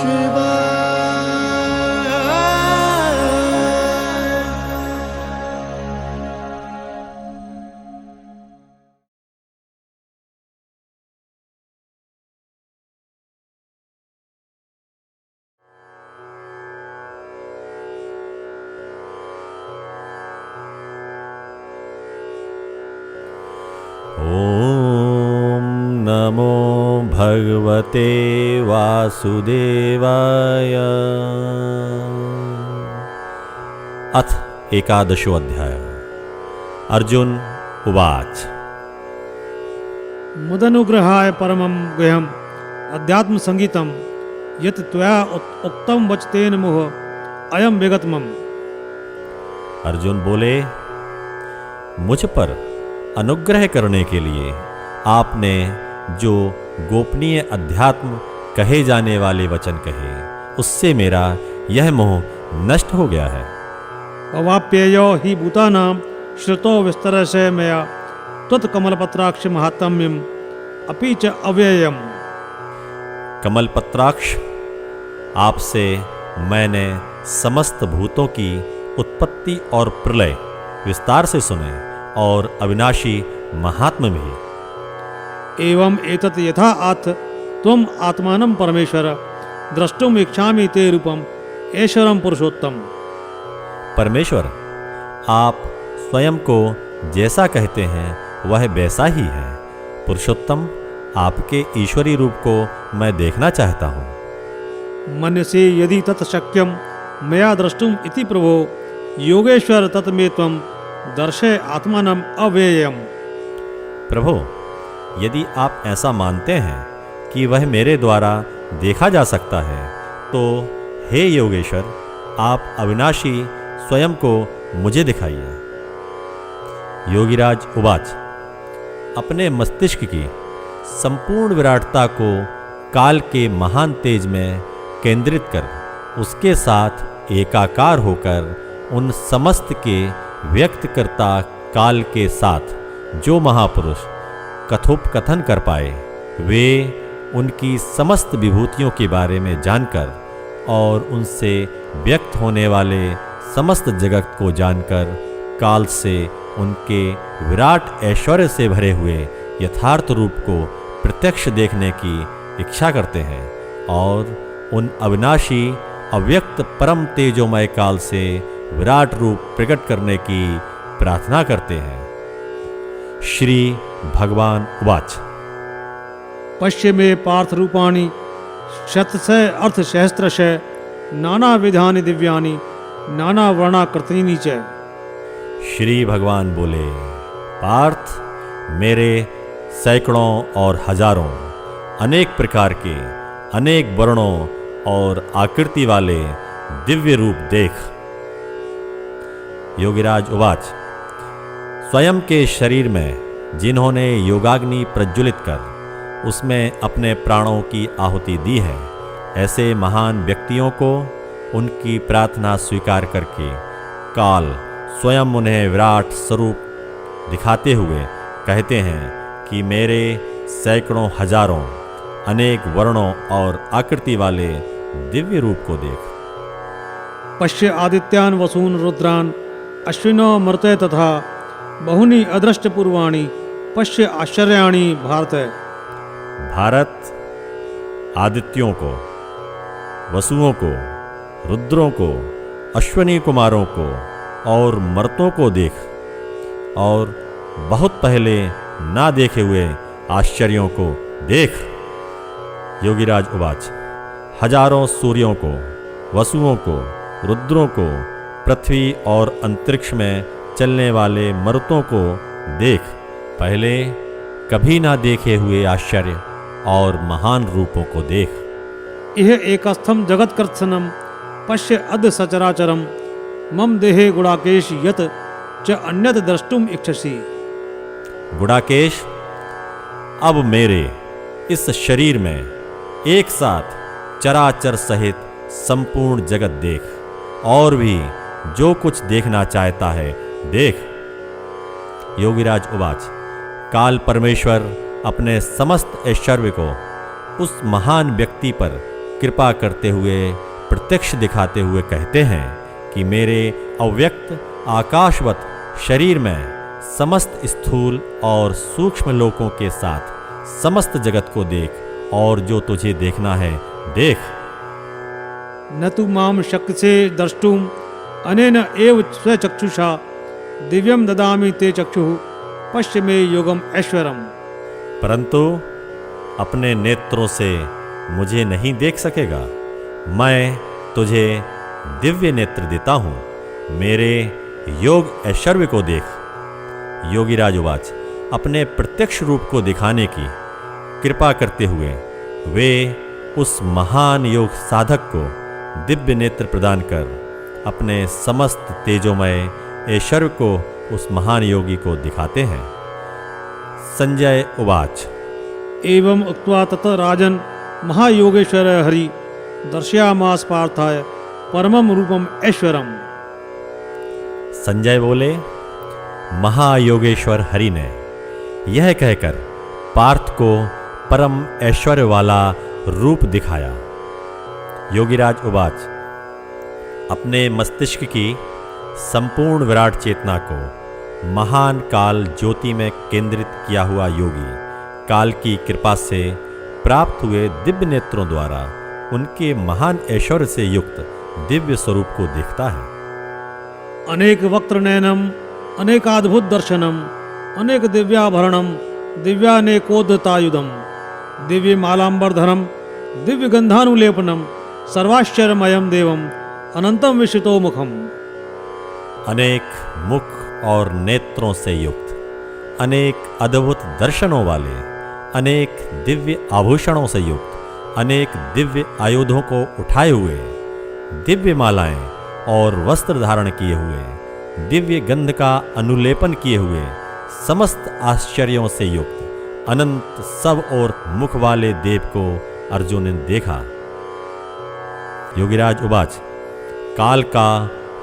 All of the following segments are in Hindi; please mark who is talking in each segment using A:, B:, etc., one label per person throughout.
A: ओम नमो भगवते वासुदेवाय। अथ एकादशो अध्याय। अर्जुन उवाच।
B: मुदनुग्रहाय परमं गुह्यम् अध्यात्म संगीतम यत् त्वया उक्तं वचतेन मोह अयम विगतमम्।
A: अर्जुन बोले, मुझ पर अनुग्रह करने के लिए आपने जो गोपनीय अध्यात्म कहे जाने वाले वचन कहे, उससे मेरा यह मोह नष्ट हो गया है।
B: अवाप्ययो हि भूतानां श्रुतो विस्तरस्य मया त्वत्कमलपत्राक्ष महात्म्यम् अपि च अव्ययम्।
A: कमलपत्राक्ष, आपसे मैंने समस्त भूतों की उत्पत्ति और प्रलय विस्तार से सुने और अविनाशी महात्म भी।
B: एवं एतत् यथा आथ त्वम आत्मानं परमेश्वर द्रष्टुम इच्छामि ते रूपम ऐश्वरम पुरुषोत्तम।
A: परमेश्वर, आप स्वयं को जैसा कहते हैं वह वैसा ही है। पुरुषोत्तम, आपके ईश्वरी रूप को मैं देखना चाहता हूँ।
B: मन्यसे यदि तत् शक्यम मया द्रष्टुम इति प्रभो योगेश्वर तत् मे त्वं दर्शय आत्मानम् अव्ययम्।
A: प्रभु, यदि आप ऐसा मानते हैं कि वह मेरे द्वारा देखा जा सकता है, तो हे योगेश्वर, आप अविनाशी स्वयं को मुझे दिखाइए। योगीराज उवाच। अपने मस्तिष्क की संपूर्ण विराटता को काल के महान तेज में केंद्रित कर उसके साथ एकाकार होकर उन समस्त के व्यक्त करता काल के साथ जो महापुरुष कथोपकथन कर पाए, वे उनकी समस्त विभूतियों के बारे में जानकर और उनसे व्यक्त होने वाले समस्त जगत को जानकर काल से उनके विराट ऐश्वर्य से भरे हुए यथार्थ रूप को प्रत्यक्ष देखने की इच्छा करते हैं और उन अविनाशी अव्यक्त परम तेजोमय काल से विराट रूप प्रकट करने की प्रार्थना करते हैं। श्री भगवान उवाच।
B: पश्य मे पार्थ रूपाणि शतशः अर्थसहस्रशः नानाविधानि दिव्यानि नानावर्णाकृतीनि च।
A: श्री भगवान बोले, पार्थ, मेरे सैकड़ों और हजारों अनेक प्रकार के अनेक वर्णों और आकृति वाले दिव्य रूप देख। योगीराज उवाच। स्वयं के शरीर में जिन्होंने योगाग्नि प्रज्वलित कर उसमें अपने प्राणों की आहुति दी है, ऐसे महान व्यक्तियों को उनकी प्रार्थना स्वीकार करके काल स्वयं उन्हें विराट स्वरूप दिखाते हुए कहते हैं कि मेरे सैकड़ों हजारों अनेक वर्णों और आकृति वाले दिव्य रूप को देख।
B: पश्य आदित्यान वसून रुद्रान अश्विनो मर्त्य तथा बहुनि अदृष्ट पूर्वाणि पश्य आश्चर्याणि भारत।
A: भारत, आदित्यों को, वसुओं को, रुद्रों को, अश्वनी कुमारों को और मर्तों को देख और बहुत पहले ना देखे हुए आश्चर्यों को देख। योगीराज उवाच। हजारों सूर्यों को, वसुओं को, रुद्रों को, पृथ्वी और अंतरिक्ष में चलने वाले मरुतों को देख, पहले कभी ना देखे हुए आश्चर्य और महान रूपों को देख।
B: इह एकस्थम जगत्कर्त्सनम पश्य अद्य सचराचरम मम देहे गुड़ाकेश यत च अन्यत द्रष्टुम इच्छसि।
A: गुड़ाकेश, अब मेरे इस शरीर में एक साथ चराचर सहित संपूर्ण जगत देख और भी जो कुछ देखना चाहता है देख। योगीराज उवाच। काल परमेश्वर अपने समस्त ऐश्वर्य को उस महान व्यक्ति पर कृपा करते हुए प्रत्यक्ष दिखाते हुए कहते हैं कि मेरे अव्यक्त आकाशवत शरीर में समस्त स्थूल और सूक्ष्म लोकों के साथ समस्त जगत को देख और जो तुझे देखना है देख।
B: न तु माम शक्यसे द्रष्टुम अनेन एव स्वचक्षुषा दिव्यम ददामि ते चक्षुः पश्य मे योगम ऐश्वरम।
A: परंतु अपने नेत्रों से मुझे नहीं देख सकेगा, मैं तुझे दिव्य नेत्र देता हूँ, मेरे योग ऐश्वर्य को देख। योगीराज उवाच। अपने प्रत्यक्ष रूप को दिखाने की कृपा करते हुए वे उस महान योग साधक को दिव्य नेत्र प्रदान कर अपने समस्त तेजोमय ऐश्वर्य को उस महान योगी को दिखाते हैं। संजय उवाच।
B: एवं उक्त्वा तत राजन महायोगेश्वर हरि दर्शयामास पार्थाय परमम रूपम ऐश्वरम।
A: संजय बोले, महायोगेश्वर हरि ने यह कहकर पार्थ को परम ऐश्वर्य वाला रूप दिखाया। योगीराज उवाच। अपने मस्तिष्क की संपूर्ण विराट चेतना को महान काल ज्योति में केंद्रित किया हुआ योगी काल की कृपा से प्राप्त हुए दिव्य नेत्रों द्वारा उनके महान ऐश्वर्य से युक्त दिव्य स्वरूप को देखता है।
B: अनेक वक्त्र नयनम अनेकाद्भुत दर्शनम अनेक दिव्याभरणम दिव्यानेकोद्धतायुधम दिव्य मालांबरधरम दिव्य गंधानुलेपनम सर्वाश्चर्यमयम देवम अनंतम विश्वतो मुखम।
A: अनेक मुख और नेत्रों से युक्त, अनेक अद्भुत दर्शनों वाले, अनेक दिव्य आभूषणों से युक्त, अनेक दिव्य आयुधों को उठाए हुए, दिव्य मालाएं और वस्त्र धारण किए हुए, दिव्य गंध का अनुलेपन किए हुए, समस्त आश्चर्यों से युक्त अनंत सब और मुख वाले देव को अर्जुन ने देखा। योगीराज उवाच। काल का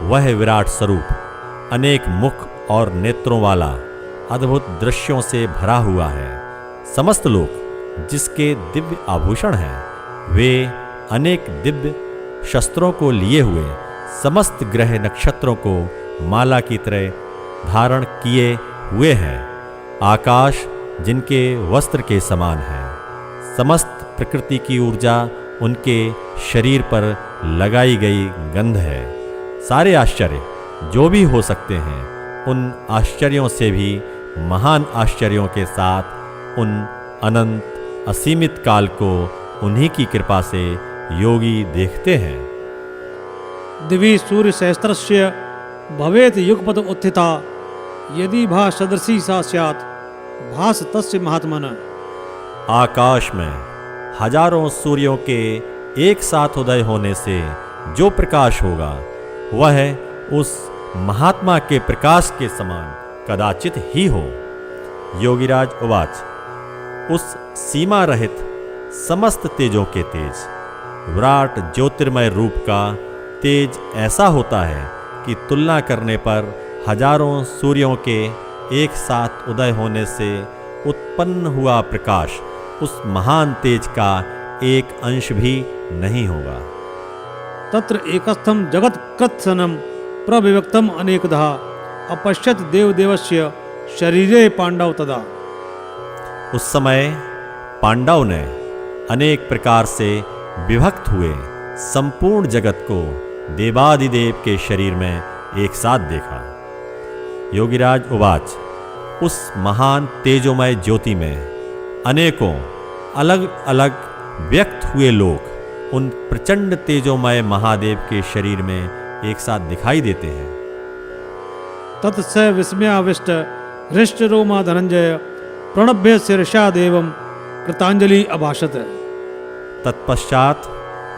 A: वह विराट स्वरूप अनेक मुख और नेत्रों वाला अद्भुत दृश्यों से भरा हुआ है। समस्त लोग जिसके दिव्य आभूषण हैं, वे अनेक दिव्य शस्त्रों को लिए हुए, समस्त ग्रह नक्षत्रों को माला की तरह धारण किए हुए हैं। आकाश जिनके वस्त्र के समान है, समस्त प्रकृति की ऊर्जा उनके शरीर पर लगाई गई गंध है। सारे आश्चर्य जो भी हो सकते हैं, उन आश्चर्यों से भी महान आश्चर्यों के साथ उन अनंत असीमित काल को उन्हीं की कृपा से योगी देखते हैं।
B: दिवि सूर्य सहस्त्रस्य भवेत युगपत उत्थिता यदि भा सदृशी सा स्यात् भास तस्य महात्मन।
A: आकाश में हजारों सूर्यों के एक साथ उदय होने से जो प्रकाश होगा, वह उस महात्मा के प्रकाश के समान कदाचित ही हो। योगीराज उवाच। उस सीमा रहित समस्त तेजों के तेज, विराट ज्योतिर्मय रूप का तेज ऐसा होता है कि तुलना करने पर हजारों सूर्यों के एक साथ उदय होने से उत्पन्न हुआ प्रकाश उस महान तेज का एक अंश भी नहीं होगा।
B: तत्र एकस्थम जगत कृत्सनम प्रविवक्तम अनेकधा अपश्यत देवदेवस्य शरीरे पांडव तदा।
A: उस समय पांडव ने अनेक प्रकार से विभक्त हुए संपूर्ण जगत को देवादिदेव के शरीर में एक साथ देखा। योगीराज उवाच। उस महान तेजोमय ज्योति में अनेकों अलग अलग व्यक्त हुए लोग उन प्रचंड तेजोमय महादेव के शरीर में एक साथ दिखाई देते हैं।
B: तत्स विस्मयाविष्ट हृष्ट रोमा धनंजय प्रणभ्य शीर्षा देवम कृतांजलि अभाषत।
A: तत्पश्चात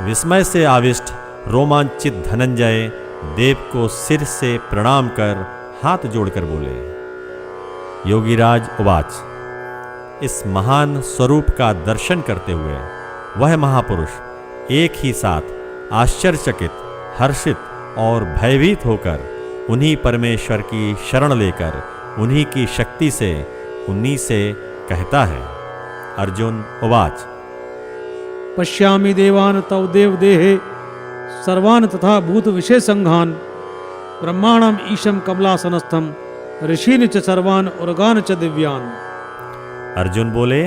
A: विस्मय से आविष्ट रोमांचित धनंजय देव को सिर से प्रणाम कर हाथ जोड़कर बोले। योगीराज उवाच। इस महान स्वरूप का दर्शन करते हुए वह महापुरुष एक ही साथ आश्चर्यचकित, हर्षित और भयभीत होकर उन्हीं परमेश्वर की शरण लेकर उन्हीं की शक्ति से कहता है। अर्जुन उवाच।
B: पश्यामि देवान तव देव देहे सर्वान तथा भूत विशेष संघान ब्रह्मांडम ईशम कमलासनस्थम ऋषिन च सर्वान उर्गान च दिव्यान।
A: अर्जुन बोले,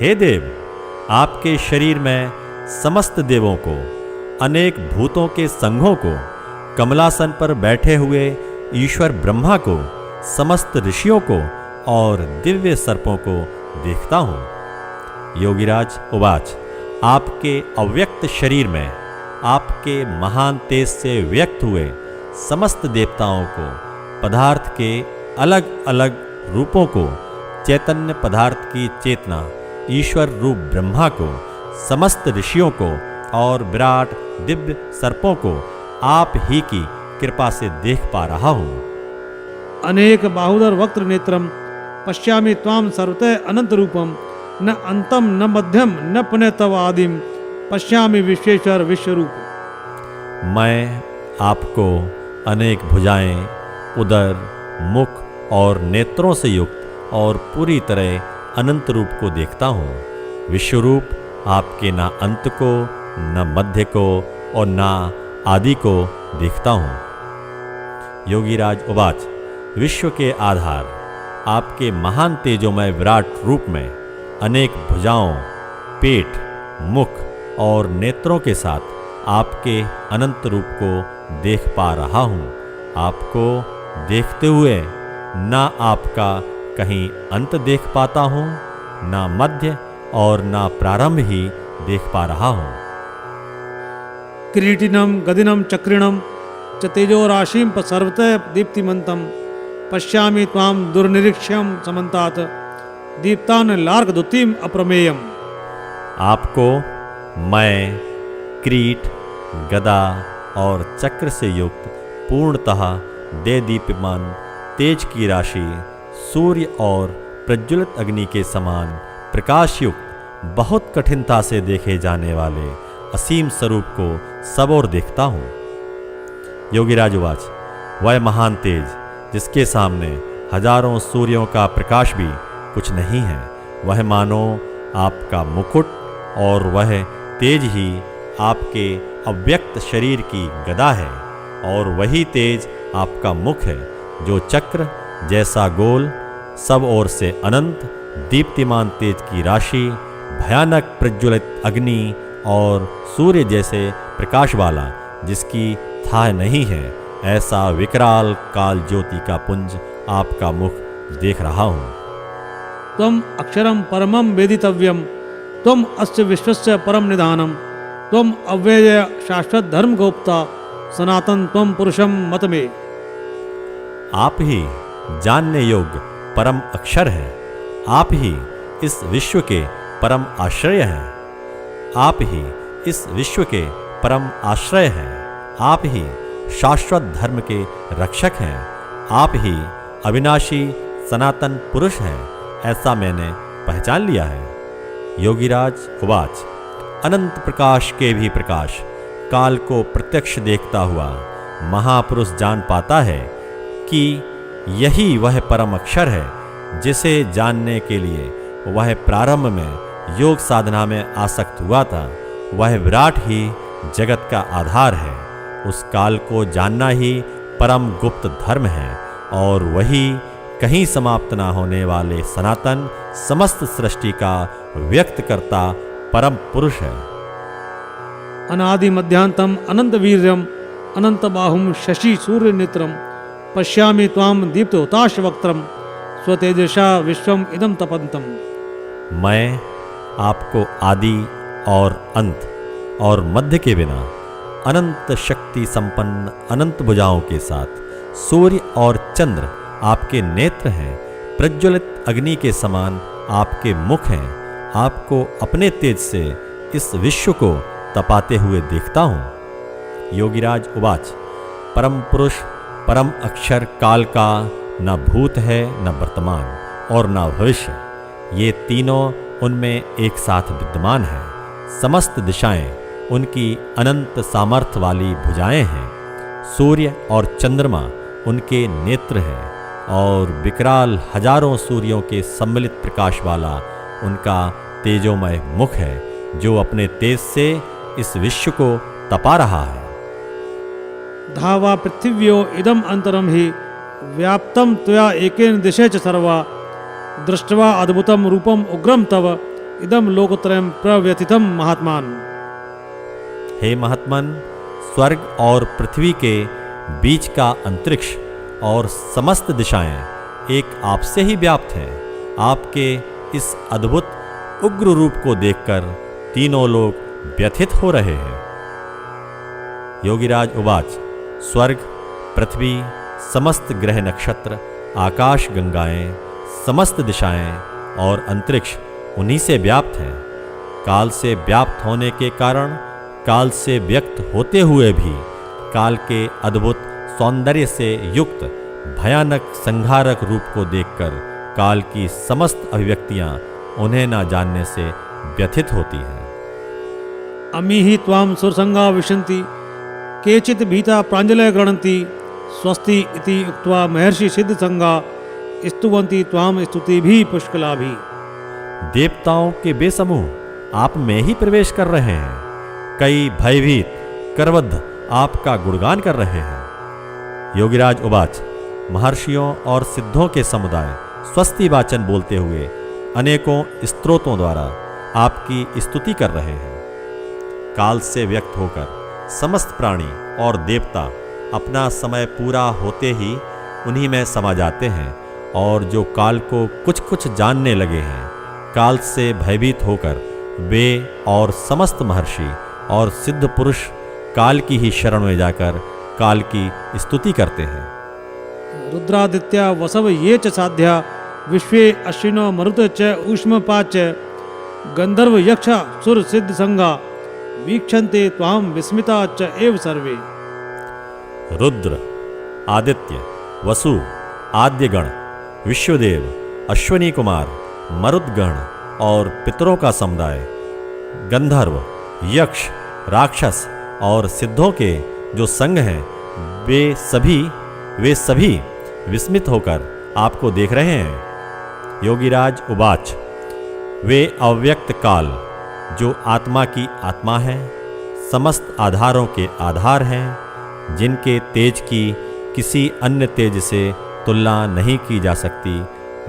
A: हे देव, आपके शरीर में समस्त देवों को, अनेक भूतों के संघों को, कमलासन पर बैठे हुए ईश्वर ब्रह्मा को, समस्त ऋषियों को और दिव्य सर्पों को देखता हूँ। योगीराज उवाच, आपके अव्यक्त शरीर में आपके महान तेज से व्यक्त हुए समस्त देवताओं को, पदार्थ के अलग अलग रूपों को, चैतन्य पदार्थ की चेतना ईश्वर रूप ब्रह्मा को, समस्त ऋषियों को और विराट दिव्य सर्पों को आप ही की कृपा से देख पा रहा हूँ।
B: अनेक बाहुदर वक्त्र नेत्रम पश्यामि त्वाम सर्वतः अनंत रूपम न अंतम न मध्यम न पुनः तव आदिम पश्यामि विश्वेश्वर विश्वरूप।
A: मैं आपको अनेक भुजाएं, उदर, मुख और नेत्रों से युक्त और पूरी तरह अनंत रूप को देखता हूँ। विश्वरूप आपके ना अंत को, न मध्य को और ना आदि को देखता हूँ। योगीराज उवाच, विश्व के आधार आपके महान तेजोमय विराट रूप में अनेक भुजाओं, पेट, मुख और नेत्रों के साथ आपके अनंत रूप को देख पा रहा हूँ। आपको देखते हुए ना आपका कहीं अंत देख पाता हूँ, ना मध्य और ना प्रारंभ ही देख पा रहा हूँ।
B: किरीटिनम गदिनम चक्रिणम च तेजो राशिम सर्वतः दीप्तिमंतम पश्यामि त्वाम दुर्निरीक्ष्यम समन्तात दीप्तान लार्कद्युतिम अप्रमेयम।
A: आपको मैं किरीट, गदा और चक्र से युक्त पूर्णतः देदीप्यमान तेज की राशि, सूर्य और प्रज्वलित अग्नि के समान प्रकाशयुक्त, बहुत कठिनता से देखे जाने वाले असीम स्वरूप को सब ओर देखता हूँ। योगीराज उवाच, वह महान तेज जिसके सामने हजारों सूर्यों का प्रकाश भी कुछ नहीं है, वह मानो आपका मुकुट और वह तेज ही आपके अव्यक्त शरीर की गदा है, और वही तेज आपका मुख है जो चक्र जैसा गोल, सब ओर से अनंत दीप्तिमान तेज की राशि, भयानक प्रज्वलित अग्नि और सूर्य जैसे प्रकाश वाला, जिसकी थाह नहीं है, ऐसा विकराल काल ज्योति का पुंज आपका मुख देख रहा हूँ।
B: त्वम अक्षरम परमम वेदितव्यम त्वम अस्य विश्वस्य परम निधानम त्वम अव्यय शाश्वत धर्म गोप्ता सनातन त्वम पुरुषम मत में।
A: आप ही जानने योग्य परम अक्षर है, आप ही इस विश्व के परम आश्रय हैं, आप ही इस विश्व के परम आश्रय हैं, आप ही शाश्वत धर्म के रक्षक हैं, आप ही अविनाशी सनातन पुरुष हैं, ऐसा मैंने पहचान लिया है। योगीराज उवाच, अनंत प्रकाश के भी प्रकाश, काल को प्रत्यक्ष देखता हुआ महापुरुष जान पाता है कि यही वह परम अक्षर है जिसे जानने के लिए वह प्रारंभ में योग साधना में आसक्त हुआ था। वह विराट ही जगत का आधार है। उस काल को जानना ही परम गुप्त धर्म है, और वही कहीं समाप्त ना होने वाले सनातन समस्त सृष्टि का व्यक्त करता परम पुरुष है।
B: अनादि मध्यांतम अनंत वीर्यम अनंत बाहुम शशि सूर्य नेत्रम पश्यामि त्वाम दीप्त हुताश वक्त्रम स्वतेजसा विश्वम इदम तपंतम।
A: मैं आपको आदि और अंत और मध्य के बिना अनंत शक्ति संपन्न अनंत भुजाओं के साथ, सूर्य और चंद्र आपके नेत्र हैं, प्रज्वलित अग्नि के समान आपके मुख हैं, आपको अपने तेज से इस विश्व को तपाते हुए देखता हूँ। योगीराज उवाच, परम पुरुष परम अक्षर काल का न भूत है, न वर्तमान और न भविष्य, ये तीनों उनमें एक साथ विद्यमान हैं। समस्त दिशाएं उनकी अनंत सामर्थ्य वाली भुजाएं हैं। सूर्य और चंद्रमा उनके नेत्र हैं, और विकराल हजारों सूर्यों के सम्मिलित प्रकाश वाला उनका तेजोमय मुख है। जो अपने तेज से इस विश्व को तपा रहा है।
B: धावा पृथिव्यो इदम अंतरम ही व्याप्तम त्वया एकेन दिशे च सर्वा दृष्ट्वा अद्भुतम रूपम उग्रम तव इदम लोकत्रयम प्रव्यथितम महात्मान।
A: हे महात्मन, स्वर्ग और पृथ्वी के बीच का अंतरिक्ष और समस्त दिशाएं एक आपसे ही व्याप्त हैं। आपके इस अद्भुत उग्र रूप को देखकर तीनों लोग व्यथित हो रहे हैं। योगीराज उवाच, स्वर्ग, पृथ्वी, समस्त ग्रह नक्षत्र, आकाश गंगाएं, समस्त दिशाएं और अंतरिक्ष उन्हीं से व्याप्त हैं। काल से व्याप्त होने के कारण काल से व्यक्त होते हुए भी काल के अद्भुत सौंदर्य से युक्त भयानक संहारक रूप को देखकर काल की समस्त अभिव्यक्तियां उन्हें ना जानने से व्यथित होती हैं।
B: अमी ही त्वाम सुरसंगा विशन्ति केचित् भीता प्राञ्जलय गृह्णन्ति स्वस्ति इति उक्त्वा महर्षि सिद्ध संगा स्तुवन्ति त्वाम स्तुतिभिः पुष्कलाभिः।
A: देवताओं के बेसमूह आप में ही प्रवेश कर रहे हैं। कई भयभीत करबद्ध आपका गुणगान कर रहे हैं। योगीराज उवाच, महर्षियों और सिद्धों के समुदाय स्वस्ति वाचन बोलते हुए अनेकों स्तोत्रों द्वारा आपकी स्तुति कर रहे हैं। काल से व्यक्त होकर समस्त प्राणी और देवता अपना समय पूरा होते ही उन्हीं में समा जाते हैं, और जो काल को कुछ कुछ जानने लगे हैं, काल से भयभीत होकर वे और समस्त महर्षि और सिद्ध पुरुष काल की ही शरण में जाकर काल की स्तुति करते हैं।
B: रुद्रादित्या वसव ये च साध्या विश्वे अश्विनो मरुत च ऊष्मपा च गंधर्व यक्ष सुर सिद्ध संगा वीक्षन्ते त्वाम विस्मिता च एव सर्वे।
A: रुद्र, आदित्य, वसु, आद्यगण, विश्वदेव, अश्वनी कुमार, मरुदगण और पितरों का समुदाय, गंधर्व, यक्ष, राक्षस और सिद्धों के जो संग हैं, वे सभी विस्मित होकर आपको देख रहे हैं। योगीराज उवाच, वे अव्यक्त काल जो आत्मा की आत्मा है, समस्त आधारों के आधार हैं, जिनके तेज की किसी अन्य तेज से तुलना नहीं की जा सकती,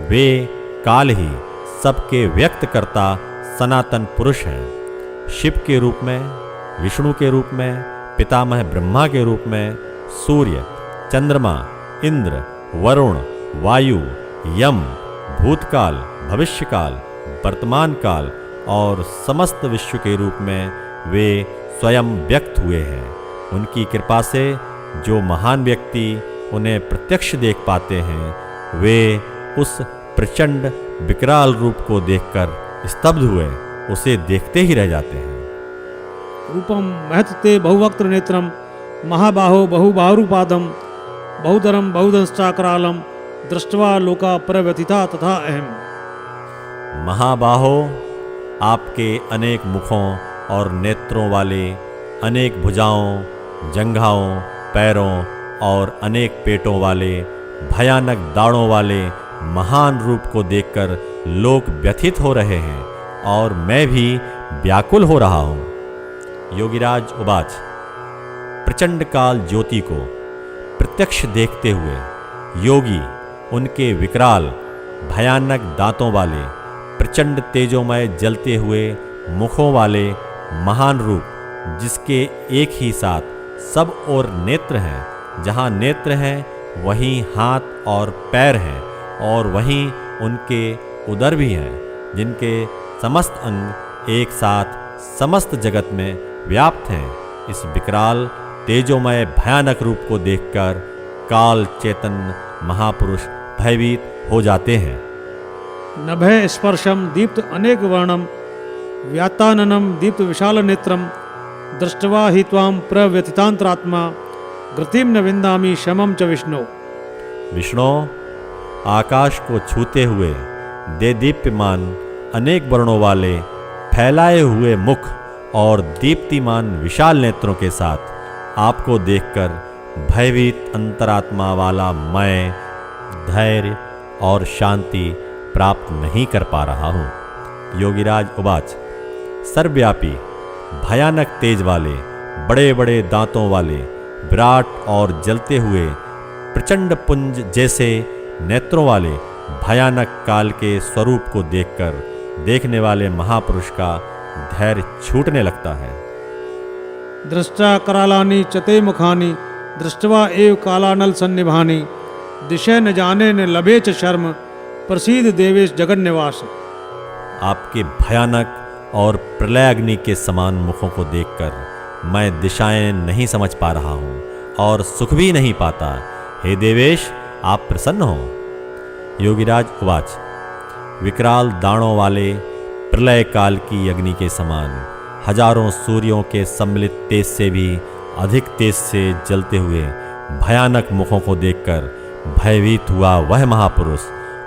A: वे काल ही सबके व्यक्त करता सनातन पुरुष हैं। शिव के रूप में, विष्णु के रूप में, पितामह ब्रह्मा के रूप में, सूर्य, चंद्रमा, इंद्र, वरुण, वायु, यम, भूतकाल, भविष्यकाल, वर्तमान काल और समस्त विश्व के रूप में वे स्वयं व्यक्त हुए हैं। उनकी कृपा से जो महान व्यक्ति उन्हें प्रत्यक्ष देख पाते हैं, वे उस प्रचंड विकराल रूप को देखकर स्तब्ध हुए उसे देखते ही रह जाते हैं।
B: रूपम महत्ते बहुवक्त्र नेत्रम महाबाहो बहुबाहुरूपादम बहुधरम बहुदंष्टाकरालम दृष्ट्वा लोका प्रव्यथिता तथा अहम।
A: महाबाहो, आपके अनेक मुखों और नेत्रों वाले, अनेक भुजाओं, जंघाओं, पैरों और अनेक पेटों वाले, भयानक दाढ़ों वाले महान रूप को देखकर लोग व्यथित हो रहे हैं और मैं भी व्याकुल हो रहा हूँ। योगीराज उवाच, प्रचंड काल ज्योति को प्रत्यक्ष देखते हुए योगी उनके विकराल भयानक दांतों वाले, प्रचंड तेजोमय जलते हुए मुखों वाले महान रूप, जिसके एक ही साथ सब और नेत्र हैं, जहाँ नेत्र हैं वहीं हाथ और पैर हैं, और वहीं उनके उदर भी हैं, जिनके समस्त अंग एक साथ समस्त जगत में व्याप्त हैं। इस विकराल तेजोमय भयानक रूप को देखकर काल चेतन महापुरुष भयभीत हो जाते हैं।
B: नभः स्पर्शम दीप्त अनेक वर्णम व्याताननम दीप्त विशाल नेत्रम दृष्ट्वा हि त्वाम प्रव्यथितांतरात्मा गतिम न विंदामि शमम च विष्णु।
A: विष्णु, आकाश को छूते हुए दे दीप्यमान अनेक वर्णों वाले फैलाए हुए मुख और दीप्तिमान विशाल नेत्रों के साथ आपको देखकर भयभीत अंतरात्मा वाला मैं धैर्य और शांति प्राप्त नहीं कर पा रहा हूँ। योगीराज उवाच, सर्वव्यापी, भयानक तेज वाले, बड़े बड़े दांतों वाले, विराट और जलते हुए प्रचंड पुंज जैसे नेत्रों वाले भयानक काल के स्वरूप को देखकर देखने वाले महापुरुष का धैर्य छूटने लगता है।
B: दृष्टा करालानि चते मुखानि दृष्टवा एव कालानल सन्निभानि दिशे न जाने न लभे च शर्म प्रसीद देवेश जगन निवास।
A: आपके भयानक और प्रलयाग्नि के समान मुखों को देखकर मैं दिशाएं नहीं समझ पा रहा हूँ और सुख भी नहीं पाता। हे देवेश, आप प्रसन्न हो। योगीराज उवाच, विकराल दाणों वाले प्रलय काल की अग्नि के समान हजारों सूर्यों के सम्मिलित तेज से भी अधिक तेज से जलते हुए भयानक मुखों को देखकर भयभीत हुआ वह महापुरुष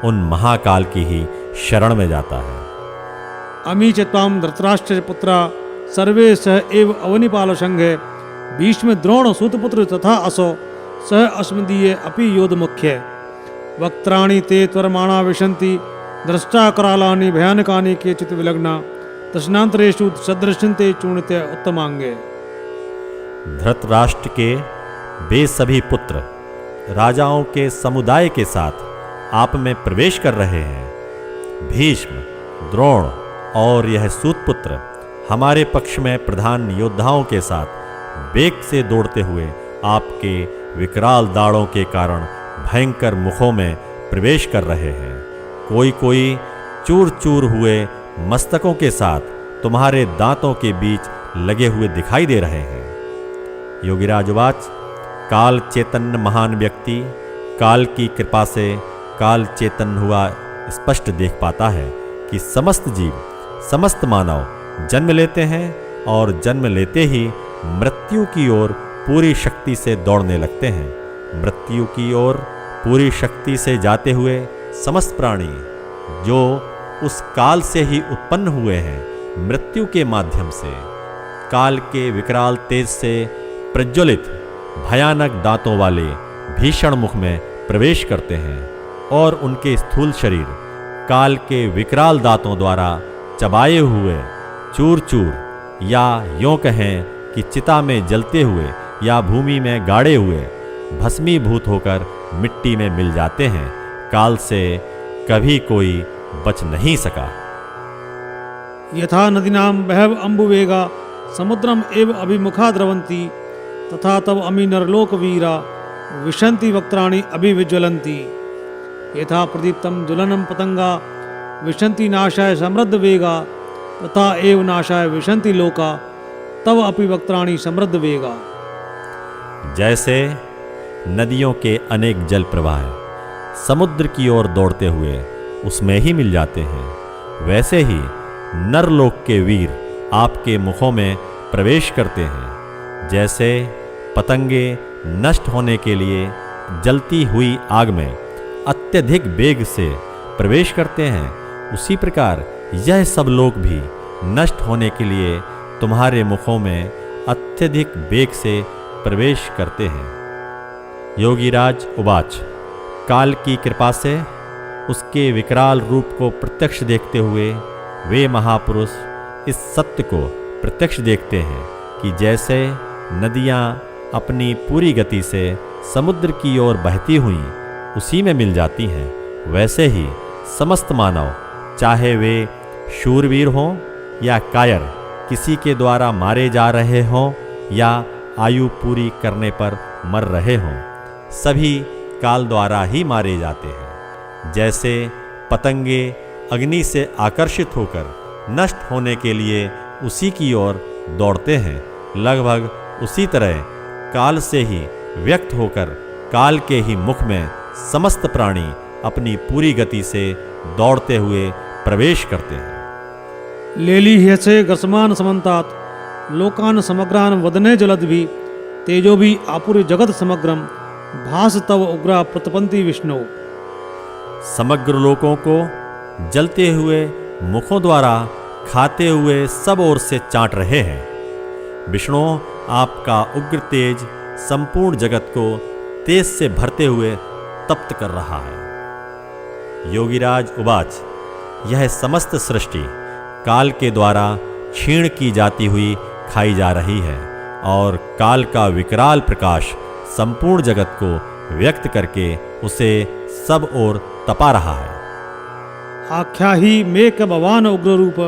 A: उन महाकाल की ही शरण में जाता है।
B: अमी च त्वां धृतराष्ट्र पुत्रा सर्वे सह एव अवनिपाल संघे भीष्म द्रोण सूतपुत्र तथा असौ सह अस्मदीय अपि योध मुख्य वक्त्राणि ते त्वरमाणा विशन्ति दृष्टा करालानि भयानकानि केचित् विलग्ना दशनांतरेषु सदृश्यन्ते चूर्णिते उत्तमांगे।
A: धृतराष्ट्र के वे सभी पुत्र राजाओं के समुदाय के साथ आप में प्रवेश कर रहे हैं। भीष्म, द्रोण और यह सूतपुत्र हमारे पक्ष में प्रधान योद्धाओं के साथ वेग से दौड़ते हुए आपके विकराल दाड़ों के कारण भयंकर मुखों में प्रवेश कर रहे हैं। कोई कोई चूर चूर हुए मस्तकों के साथ तुम्हारे दांतों के बीच लगे हुए दिखाई दे रहे हैं। योगीराज उवाच, काल चैतन्य महान व्यक्ति काल की कृपा से काल चेतन हुआ स्पष्ट देख पाता है कि समस्त जीव, समस्त मानव जन्म लेते हैं और जन्म लेते ही मृत्यु की ओर पूरी शक्ति से दौड़ने लगते हैं। मृत्यु की ओर पूरी शक्ति से जाते हुए समस्त प्राणी जो उस काल से ही उत्पन्न हुए हैं, मृत्यु के माध्यम से काल के विकराल तेज से प्रज्वलित भयानक दांतों वाले भीषण मुख में प्रवेश करते हैं और उनके स्थूल शरीर काल के विकराल दांतों द्वारा चबाए हुए चूर चूर या यों कहें कि चिता में जलते हुए या भूमि में गाड़े हुए भस्मीभूत होकर मिट्टी में मिल जाते हैं। काल से कभी कोई बच नहीं सका।
B: यथा नदीनां बहव अम्बुवेगा समुद्रम एव अभिमुखा द्रवन्ति तथा तव अमी नरलोक वीरा विशन्ति वक्त्राणि अभिविज्वलन्ति। यथा प्रदीप्तं ज्वलनं पतंगा विशन्ति नाशाय समृद्ध वेगा तथा एव नाशाय विशन्ति लोका तव अपि वक्त्राणि समृद्ध वेगा।
A: जैसे नदियों के अनेक जल प्रवाह समुद्र की ओर दौड़ते हुए उसमें ही मिल जाते हैं, वैसे ही नरलोक के वीर आपके मुखों में प्रवेश करते हैं। जैसे पतंगे नष्ट होने के लिए जलती हुई आग में अत्यधिक वेग से प्रवेश करते हैं, उसी प्रकार यह सब लोग भी नष्ट होने के लिए तुम्हारे मुखों में अत्यधिक वेग से प्रवेश करते हैं। योगीराज उवाच, काल की कृपा से उसके विकराल रूप को प्रत्यक्ष देखते हुए वे महापुरुष इस सत्य को प्रत्यक्ष देखते हैं कि जैसे नदियाँ अपनी पूरी गति से समुद्र की ओर बहती हुई उसी में मिल जाती हैं, वैसे ही समस्त मानव चाहे वे शूरवीर हों या कायर, किसी के द्वारा मारे जा रहे हों या आयु पूरी करने पर मर रहे हों, सभी काल द्वारा ही मारे जाते हैं। जैसे पतंगे अग्नि से आकर्षित होकर नष्ट होने के लिए उसी की ओर दौड़ते हैं, लगभग उसी तरह काल से ही व्यक्त होकर काल के ही मुख में समस्त प्राणी अपनी पूरी गति से दौड़ते हुए प्रवेश करते हैं।
B: लेली ह्यसे ग्रसमान समन्तात लोकान समग्रान वदने जलद्भि तेजो भी आपुर जगत समग्रम भास तव उग्रा प्रतपंती विष्णु।
A: समग्र लोकों को जलते हुए मुखों द्वारा खाते हुए सब ओर से चाट रहे हैं। विष्णु, आपका उग्र तेज संपूर्ण जगत को तेज से भरते हुए तप्त कर रहा है। योगीराज उवाच, यह समस्त सृष्टि काल के द्वारा क्षीण की जाती हुई खाई जा रही है और काल का विकराल प्रकाश संपूर्ण जगत को व्यक्त करके उसे सब ओर तपा रहा है।
B: आख्या ही मेक भवान उग्र रूप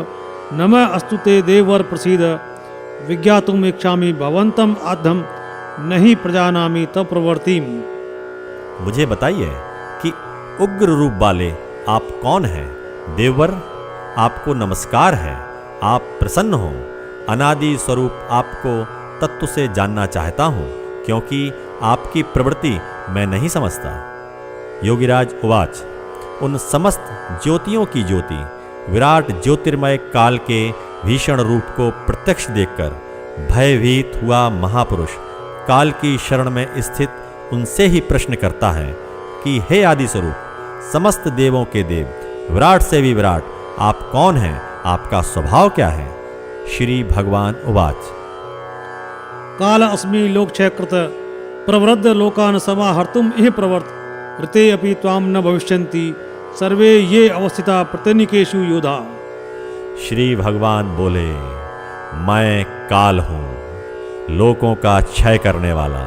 B: नम अस्तुते देवर प्रसीद विज्ञातुम इच्छामि भवंतम आधम नहीं प्रजानामि तब प्रवर्तिम।
A: मुझे बताइए कि उग्र रूप वाले आप कौन हैं? देवर, आपको नमस्कार है। आप प्रसन्न हो। अनादि स्वरूप आपको तत्व से जानना चाहता हूँ, क्योंकि आपकी प्रवृत्ति मैं नहीं समझता। योगीराज उवाच। उन समस्त ज्योतियों की ज्योति विराट ज्योतिर्मय काल के भीषण रूप को प्रत्यक्ष देखकर भयभीत हुआ महापुरुष काल की शरण में स्थित उनसे ही प्रश्न करता है कि हे आदि स्वरूप, समस्त देवों के देव, विराट से भी विराट, आप कौन हैं? आपका स्वभाव क्या है? श्री भगवान उवाच।
B: काल अस्मि लोकक्षयकृत प्रवृद्ध लोकान समाहर्तुम इह प्रवर्त ऋते अपि त्वाम न भविष्यन्ति सर्वे ये अवस्थिता प्रत्यनिकेषु योधा।
A: श्री भगवान बोले, मैं काल हूँ, लोकों का क्षय करने वाला।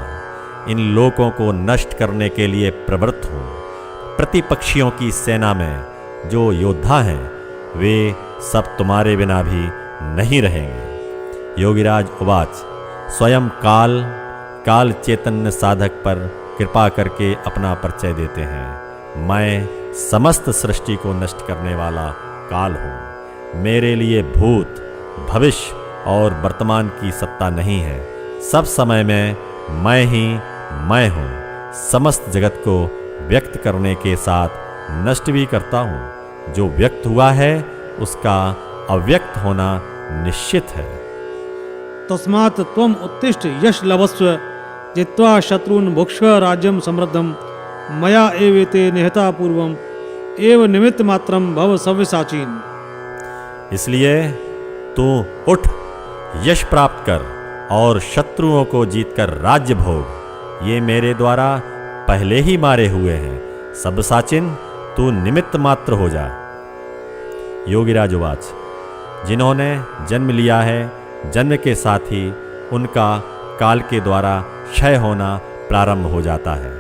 A: इन लोकों को नष्ट करने के लिए प्रवृत्त हूँ। प्रतिपक्षियों की सेना में जो योद्धा हैं वे सब तुम्हारे बिना भी नहीं रहेंगे। योगीराज उवाच। स्वयं काल चैतन्य साधक पर कृपा करके अपना परिचय देते हैं। मैं समस्त सृष्टि को नष्ट करने वाला काल हूँ। मेरे लिए भूत, भविष्य और वर्तमान की सत्ता नहीं है। सब समय में मैं ही मैं हूँ। समस्त जगत को व्यक्त करने के साथ नष्ट भी करता हूँ। जो व्यक्त हुआ है उसका अव्यक्त होना निश्चित है।
B: तस्मात् त्वम उत्तिष्ठ यश लभस्व जित्वा शत्रून् भुक्ष्व राज्यं समृद्धं मया एवेते निहता पूर्वम एव निमित्त मात्रम भव सव्यसाचीन।
A: इसलिए तू उठ, यश प्राप्त कर और शत्रुओं को जीतकर राज्य भोग। ये मेरे द्वारा पहले ही मारे हुए हैं। सब्यसाचिन, तू निमित्त मात्र हो जा। योगीराज उवाच। जिन्होंने जन्म लिया है, जन्म के साथ ही उनका काल के द्वारा क्षय होना प्रारंभ हो जाता है।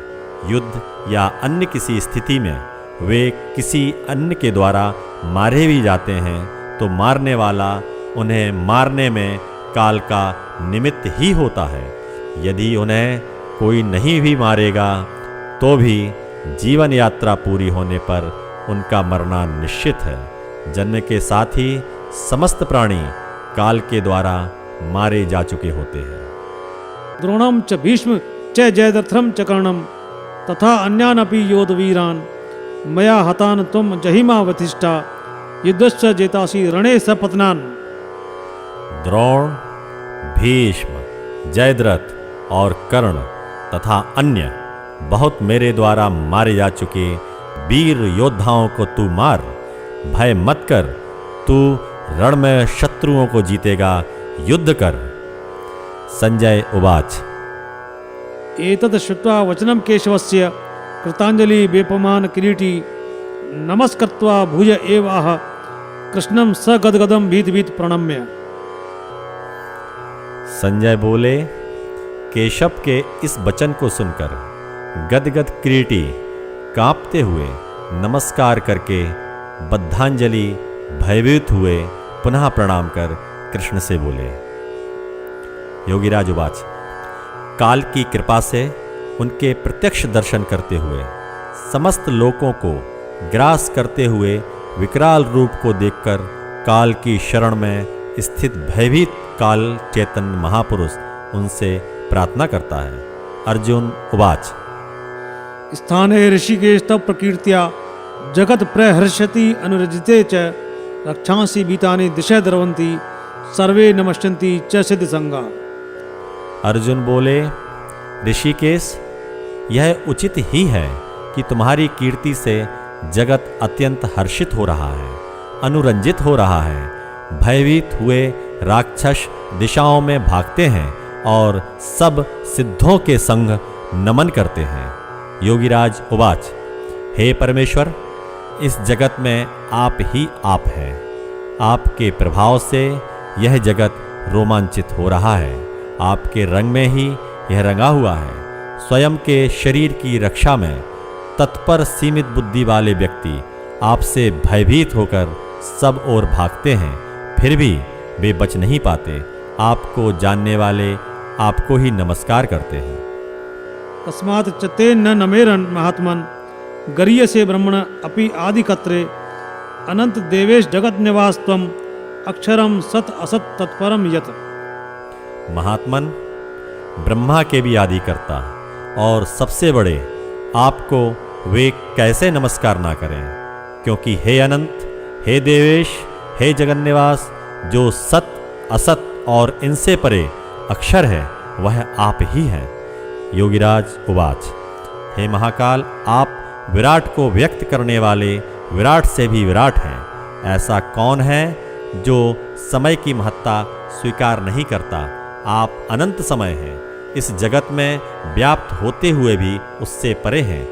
A: युद्ध या अन्य किसी स्थिति में वे किसी अन्य के द्वारा मारे भी जाते हैं तो मारने वाला उन्हें मारने में काल का निमित्त ही होता है। यदि उन्हें कोई नहीं भी मारेगा तो भी जीवन यात्रा पूरी होने पर उनका मरना निश्चित है। जन्म के साथ ही समस्त प्राणी काल के द्वारा मारे जा चुके होते हैं।
B: द्रोणम च भीष्म च जयद्रथम च कर्णम तथा अन्यानपि योधवीरान मया हतान त्वम जहिमावतिष्ठा युद्धश्च जेतासि रणे सपत्नान।
A: द्रोण, भीष्म, जयद्रथ और कर्ण तथा अन्य बहुत मेरे द्वारा मारे जा चुके वीर योद्धाओं को तू मार। भय मत कर, तू रण में शत्रुओं को जीतेगा। युद्ध कर। संजय उवाच।
B: एतत् श्रुत्वा वचनं केशवस्य कृतांजलि वेपमान किरीटी नमस्कृत्वा भुज एव आह कृष्णं स गदगदं भीत भीत प्रणम्य।
A: संजय बोले, केशव के इस वचन को सुनकर गदगद किरीटी कांपते हुए नमस्कार करके बद्धांजलि भयभीत हुए पुनः प्रणाम कर कृष्ण से बोले। योगीराज उवाच। काल की कृपा से उनके प्रत्यक्ष दर्शन करते हुए समस्त लोकों को ग्रास करते हुए विकराल रूप को देखकर काल की शरण में स्थित भयभीत काल चैतन्य महापुरुष उनसे प्रार्थना करता है। अर्जुन उवाच।
B: स्थाने ऋषिकेश तव प्रकीर्त्या जगत प्रहर्षति अनुरजिते च रक्षांसि बीतानि दिशा द्रवंती सर्वे नमश्यन्ति च सिद्ध संगा।
A: अर्जुन बोले, ऋषिकेश, यह उचित ही है कि तुम्हारी कीर्ति से जगत अत्यंत हर्षित हो रहा है, अनुरंजित हो रहा है। भयभीत हुए राक्षस दिशाओं में भागते हैं और सब सिद्धों के संग नमन करते हैं। योगीराज उवाच। हे परमेश्वर, इस जगत में आप ही आप हैं। आपके प्रभाव से यह जगत रोमांचित हो रहा है। आपके रंग में ही यह रंगा हुआ है। स्वयं के शरीर की रक्षा में तत्पर सीमित बुद्धि वाले व्यक्ति आपसे भयभीत होकर सब ओर भागते हैं, फिर भी वे बच नहीं पाते। आपको जानने वाले आपको ही नमस्कार करते हैं।
B: तस्मात् चते न नमेरन महात्मन गरीयसे ब्रह्मण अपि आदिकत्रे अनंत देवेश जगत निवास त्वम अक्षरम सत असत तत्परम यत।
A: महात्मन, ब्रह्मा के भी आदि करता और सबसे बड़े आपको वे कैसे नमस्कार ना करें, क्योंकि हे अनंत, हे देवेश, हे जगन्निवास, जो सत असत और इनसे परे अक्षर है वह आप ही हैं। योगीराज उवाच, हे महाकाल, आप विराट को व्यक्त करने वाले विराट से भी विराट हैं। ऐसा कौन है जो समय की महत्ता स्वीकार नहीं करता? आप अनंत समय हैं, इस जगत में व्याप्त होते हुए भी उससे परे हैं।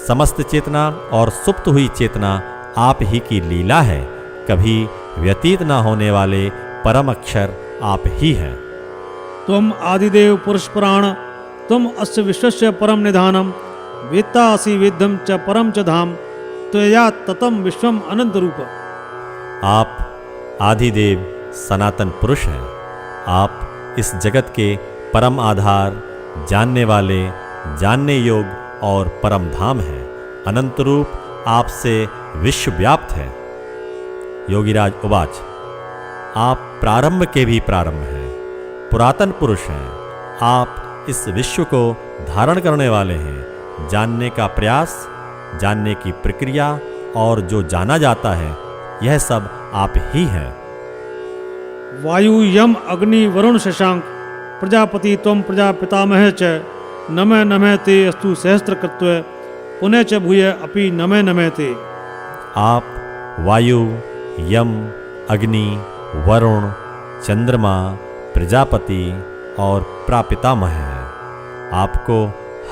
A: समस्त चेतना और सुप्त हुई चेतना आप ही की लीला है। कभी व्यतीत न होने वाले परम अक्षर आप ही हैं।
B: त्वम आदिदेव पुरुष पुराण त्वम अस्य विश्वस्य परम निधानम वेत्ता असि वेद्यम च परम च धाम त्वया ततम विश्वम अनंत रूप।
A: आप आदिदेव सनातन पुरुष हैं। आप इस जगत के परम आधार, जानने वाले, जानने योग्य और परम धाम हैं। अनंत रूप आपसे विश्व व्याप्त है। योगीराज उवाच, आप प्रारंभ के भी प्रारंभ हैं, पुरातन पुरुष हैं। आप इस विश्व को धारण करने वाले हैं। जानने का प्रयास, जानने की प्रक्रिया और जो जाना जाता है, यह सब आप ही हैं।
B: वायु यम अग्नि वरुण शशांक प्रजापति त्वम प्रजापितामह च नमः नमः ते अस्तु सहस्त्रकृत्व पुनः च भूय अपि नमः नमः ते।
A: आप वायु, यम, अग्नि, वरुण, चंद्रमा, प्रजापति और प्रापितामह हैं। आपको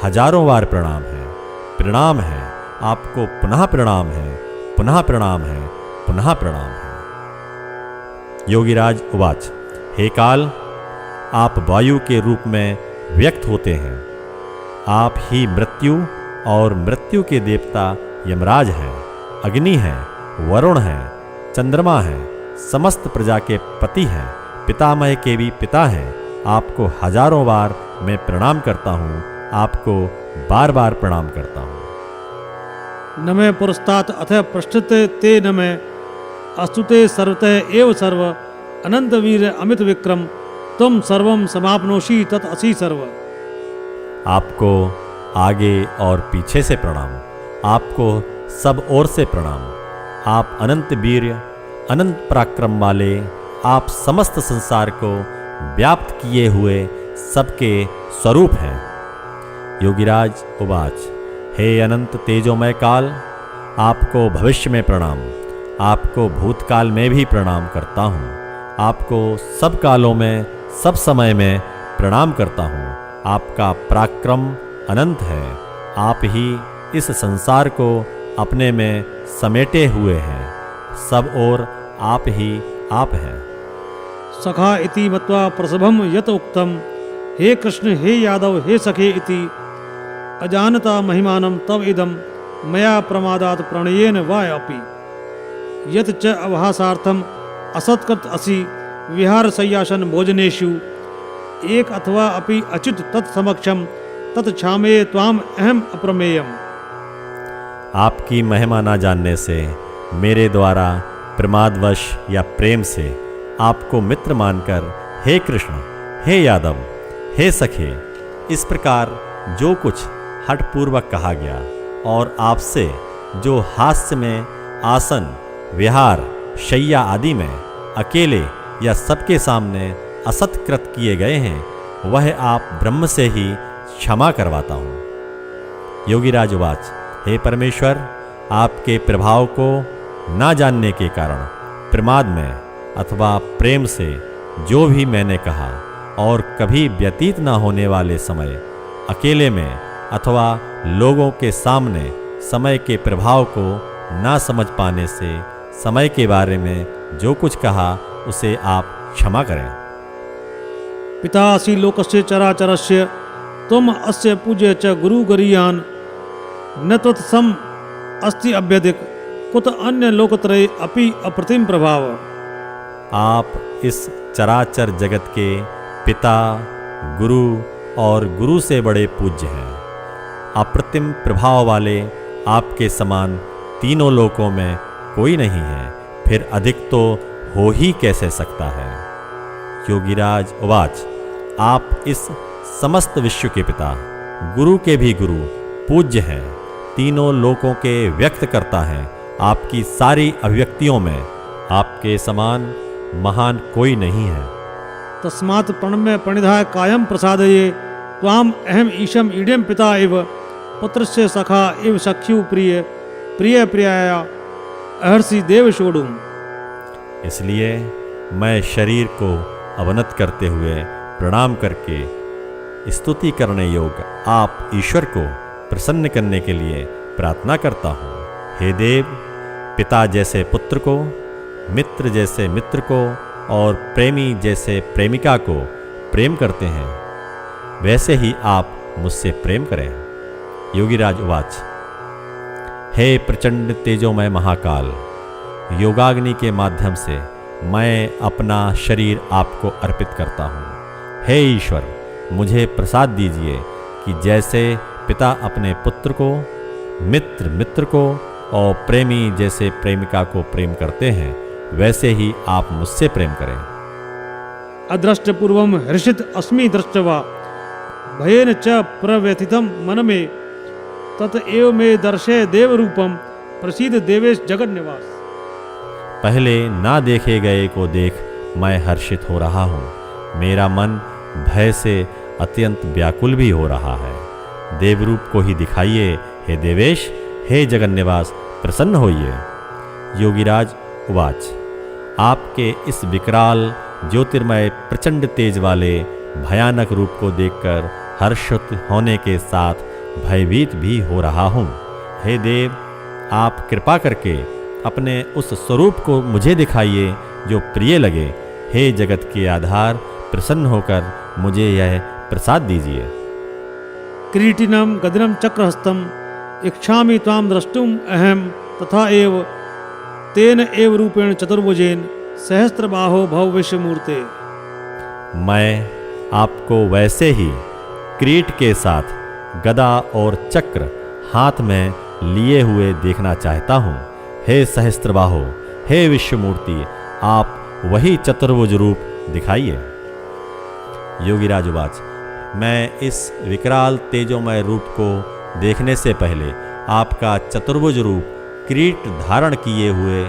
A: हजारों बार प्रणाम है, प्रणाम है। आपको पुनः प्रणाम है, पुनः प्रणाम है, पुनः प्रणाम है। योगीराज उवाच, हे काल, आप वायु के रूप में व्यक्त होते हैं। आप ही मृत्यु और मृत्यु के देवता यमराज हैं। अग्नि हैं, वरुण हैं, चंद्रमा हैं, समस्त प्रजा के पति हैं, पितामह के भी पिता हैं। आपको हजारों बार मैं प्रणाम करता हूँ, आपको बार बार प्रणाम करता हूँ।
B: नमः पुरस्तात् अथ पृष्ठत ते नमः अस्तुते सर्वतः एव सर्व अनंत वीर अमित विक्रम तुम सर्वम समाप्नोषि तत् असि सर्व।
A: आपको आगे और पीछे से प्रणाम, आपको सब ओर से प्रणाम। आप अनंत वीर्य, अनंत पराक्रम वाले, आप समस्त संसार को व्याप्त किए हुए सबके स्वरूप हैं। योगीराज उवाच, हे अनंत तेजोमय काल, आपको भविष्य में प्रणाम, आपको भूतकाल में भी प्रणाम करता हूँ, आपको सब कालों में, सब समय में प्रणाम करता हूँ। आपका पराक्रम अनंत है। आप ही इस संसार को अपने में समेटे हुए हैं। सब ओर आप ही आप हैं।
B: सखा इति मत्वा प्रसभम यत उक्तम हे कृष्ण हे यादव हे सखे इति अजानता महिमानं तव इदं मया प्रमादात् प्रणयेन वा अपि यत् च अवहासार्थम असत्कृत असि विहार सय्यासन भोजनेषु एक अथवा अपि अच्युत तत्समक्षम तत्क्षामये त्वाम अहम अप्रमेयम।
A: आपकी महिमा ना जानने से, मेरे द्वारा प्रमादवश या प्रेम से आपको मित्र मानकर हे कृष्ण, हे यादव, हे सखे, इस प्रकार जो कुछ हठपूर्वक कहा गया और आपसे जो हास्य में, आसन, विहार, शैया आदि में अकेले या सबके सामने असत्कृत किए गए हैं, वह आप ब्रह्म से ही क्षमा करवाता हूँ। योगीराज उवाच, हे परमेश्वर, आपके प्रभाव को ना जानने के कारण प्रमाद में अथवा प्रेम से जो भी मैंने कहा और कभी व्यतीत न होने वाले समय, अकेले में अथवा लोगों के सामने समय के प्रभाव को ना समझ पाने से समय के बारे में जो कुछ कहा उसे आप क्षमा करें।
B: पितासि लोकस्य चराचरस्य त्वम् अस्य पूज्य च गुरुगरीयान् न त्वत्सम अस्ति अभ्यधिक कुत अन्य लोकत्रये अपि अप्रतिम प्रभाव।
A: आप इस चराचर जगत के पिता, गुरु और गुरु से बड़े पूज्य हैं। अप्रतिम प्रभाव वाले आपके समान तीनों लोकों में कोई नहीं है, फिर अधिक तो हो ही कैसे सकता है। योगीराज उवाच, आप इस समस्त विश्व के पिता, गुरु के भी गुरु, पूज्य हैं, तीनों लोकों के व्यक्त करता है। आपकी सारी अभिव्यक्तियों में आपके समान महान कोई नहीं है।
B: तस्मात् प्रणम्य प्रणिधाय कायं प्रसादये त्वाम अहम ईशम ईडम पिता इव पुत्रस्य सखा इव सख्यु प्रिय प्रिय प्रियाया अहर्षि देव शोडुम।
A: इसलिए मैं शरीर को अवनत करते हुए प्रणाम करके स्तुति करने योग्य आप ईश्वर को प्रसन्न करने के लिए प्रार्थना करता हूँ। हे देव, पिता जैसे पुत्र को, मित्र जैसे मित्र को और प्रेमी जैसे प्रेमिका को प्रेम करते हैं, वैसे ही आप मुझसे प्रेम करें। योगीराज उवाच, हे प्रचंड तेजोमय महाकाल, योगाग्नि के माध्यम से मैं अपना शरीर आपको अर्पित करता हूँ। हे ईश्वर, मुझे प्रसाद दीजिए कि जैसे पिता अपने पुत्र को, मित्र मित्र को और प्रेमी जैसे प्रेमिका को प्रेम करते हैं, वैसे ही आप मुझसे प्रेम करें।
B: अदृष्ट पूर्वम हर्षित अस्मि दृष्टवा भयेन च प्रव्यथितम मन में तत एव मे दर्शय देव रूपम प्रसीद देवेश जगत निवास।
A: पहले ना देखे गए को देख मैं हर्षित हो रहा हूँ। मेरा मन भय से अत्यंत व्याकुल भी हो रहा है। देवरूप को ही दिखाइए हे देवेश, हे जगन्निवास, प्रसन्न होइए। योगीराज उवाच, आपके इस विकराल ज्योतिर्मय प्रचंड तेज वाले भयानक रूप को देखकर हर्षित होने के साथ भयभीत भी हो रहा हूँ। हे देव, आप कृपा करके अपने उस स्वरूप को मुझे दिखाइए जो प्रिय लगे। हे जगत के आधार, प्रसन्न होकर मुझे यह प्रसाद दीजिए।
B: किरीटिनम गदिनम चक्रहस्तम इच्छामि त्वाम द्रष्टुम अहम तथा एव तेन एव रूपेण चतुर्भुजेन सहस्त्रबाहो भव विश्वमूर्ते।
A: मैं आपको वैसे ही किरीट के साथ गदा और चक्र हाथ में लिए हुए देखना चाहता हूँ। हे सहस्त्रबाहो, हे विश्वमूर्ति, आप वही चतुर्भुज रूप दिखाइए। योगीराज उवाच, मैं इस विकराल तेजोमय रूप को देखने से पहले आपका चतुर्भुज रूप किरीट धारण किए हुए,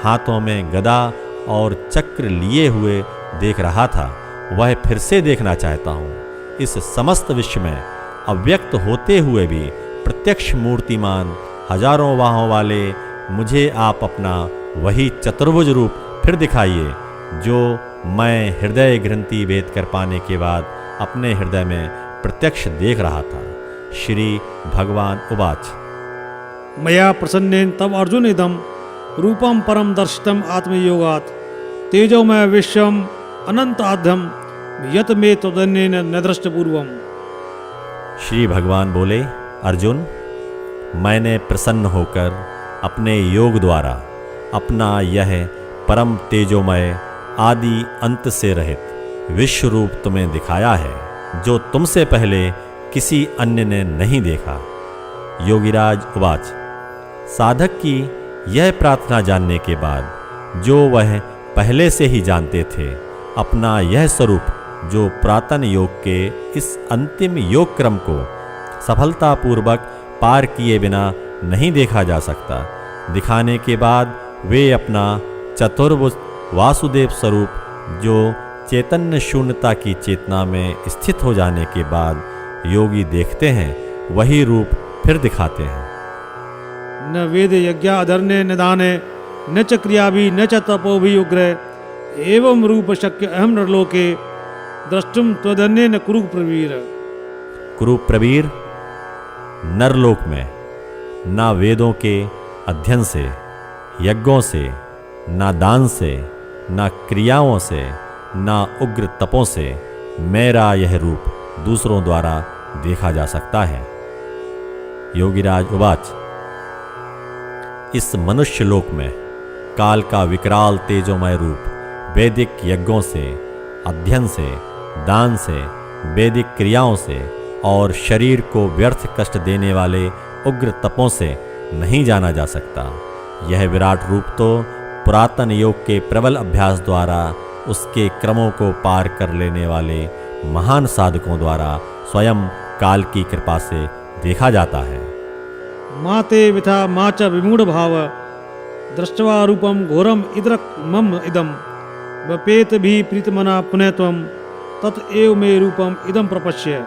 A: हाथों में गदा और चक्र लिए हुए देख रहा था। वह फिर से देखना चाहता हूँ। इस समस्त विश्व में अव्यक्त होते हुए भी प्रत्यक्ष मूर्तिमान हजारों बाहों वाले मुझे आप अपना वही चतुर्भुज रूप फिर दिखाइए, जो मैं हृदय ग्रंथि भेद कर पाने के बाद अपने हृदय में प्रत्यक्ष देख रहा था। श्री भगवान उवाच,
B: मया प्रसन्नेन तव अर्जुन इदम रूपम परम दर्शितम आत्मयोगात् तेजोमय विश्वम अनंत आद्यम यत मे तदन्येन न दृष्ट पूर्वम।
A: श्री भगवान बोले, अर्जुन, मैंने प्रसन्न होकर अपने योग द्वारा अपना यह परम तेजोमय आदि अंत से रहित विश्व रूप तुम्हें दिखाया है, जो तुमसे पहले किसी अन्य ने नहीं देखा। योगीराज उवाच, साधक की यह प्रार्थना जानने के बाद जो वह पहले से ही जानते थे, अपना यह स्वरूप जो पुरातन योग के इस अंतिम योग क्रम को सफलतापूर्वक पार किए बिना नहीं देखा जा सकता, दिखाने के बाद वे अपना चतुर्भुज वासुदेव स्वरूप जो चैतन्य शून्यता की चेतना में स्थित हो जाने के बाद योगी देखते हैं, वही रूप फिर दिखाते हैं।
B: न वेद यज्ञाधर्ने निदाने न च क्रिया भी न च तपो भी उग्र एवं रूप शक्य अहम नरलोके द्रष्टुम त्वदन्य न कुरु प्रवीर।
A: कुरु प्रवीर, नरलोक में ना वेदों के अध्ययन से, यज्ञों से, ना दान से, ना क्रियाओं से, ना उग्र तपों से मेरा यह रूप दूसरों द्वारा देखा जा सकता है। योगीराज उवाच। इस मनुष्य लोक में काल का विकराल तेजोमय रूप वैदिक यज्ञों से, अध्ययन से, दान से, वैदिक क्रियाओं से और शरीर को व्यर्थ कष्ट देने वाले उग्र तपों से नहीं जाना जा सकता। यह विराट रूप तो पुरातन योग के प्रबल अभ्यास द्वारा उसके क्रमों को पार कर लेने वाले महान साधकों द्वारा स्वयं काल की कृपा से देखा जाता है।
B: माते विथा मा च विमूढ़ भाव दृष्ट्वा रूपम घोरम इद्रक मम इदम वपेत भी प्रीतमना पुनः त्वम ततएव मे रूपम इदम प्रपश्य।